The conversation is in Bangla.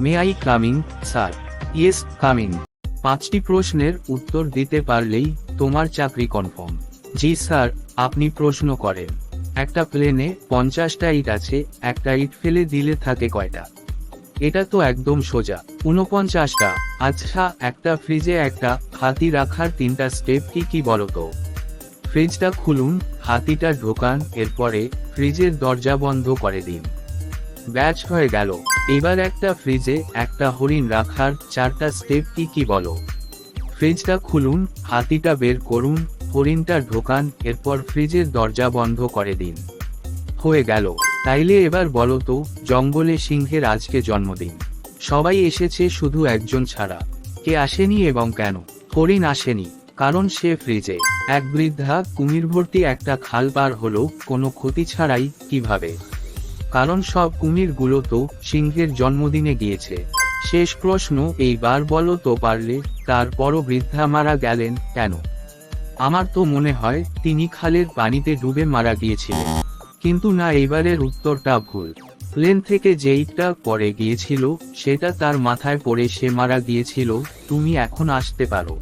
May I coming sir? Yes, coming. 5টি প্রশ্নের উত্তর দিতে পারলেই তোমার চাকরি কনফার্ম। জি স্যার, আপনি প্রশ্ন করেন। একটা প্লেনে 50টা ইট আছে, একটা ইট ফেলে দিলে থাকে কয়টা? এটা তো একদম সোজা, 49টা। আচ্ছা, একটা ফ্রিজে একটা হাতি রাখার 3টা স্টেপ কি কি বলো তো? ফ্রিজটা খুলুন, হাতিটা ঢোকান, এরপরে ফ্রিজের দরজা বন্ধ করে দিন। ব্যাচ হয়ে গেল। এবার একটা ফ্রিজে একটা হরিণ রাখার 4টা স্টেপ কি কি বলো? ফ্রিজটা খুলুন, হাতিটা বের করুন, হরিণটা ঢোকান, এরপর ফ্রিজের দরজা বন্ধ করে দিন। হয়ে গেল। তাইলে এবার বলো তো, জঙ্গলে সিংহের আজকে জন্মদিন। সবাই এসেছে শুধু একজন ছাড়া। কে আসেনি এবং কেন? হরিণ আসেনি, কারণ সে ফ্রিজে। এক বৃদ্ধা কুমির ভর্তি একটা খাল পার হলো কোনো ক্ষতি ছাড়াই। কিভাবে? কারণ সব কুমিরগুলো তো সিংহের জন্মদিনে গিয়েছে। শেষ প্রশ্ন, এইবার বলো তো পারলে, তারপরও বৃদ্ধা মারা গেলেন কেন? আমার তো মনে হয় তিনি খালের পানিতে ডুবে মারা গিয়েছিলেন। কিন্তু না, এইবারের উত্তরটা ভুল। প্লেন থেকে যেইটা পড়ে গিয়েছিল সেটা তার মাথায় পড়ে সে মারা গিয়েছিল। তুমি এখন আসতে পারো।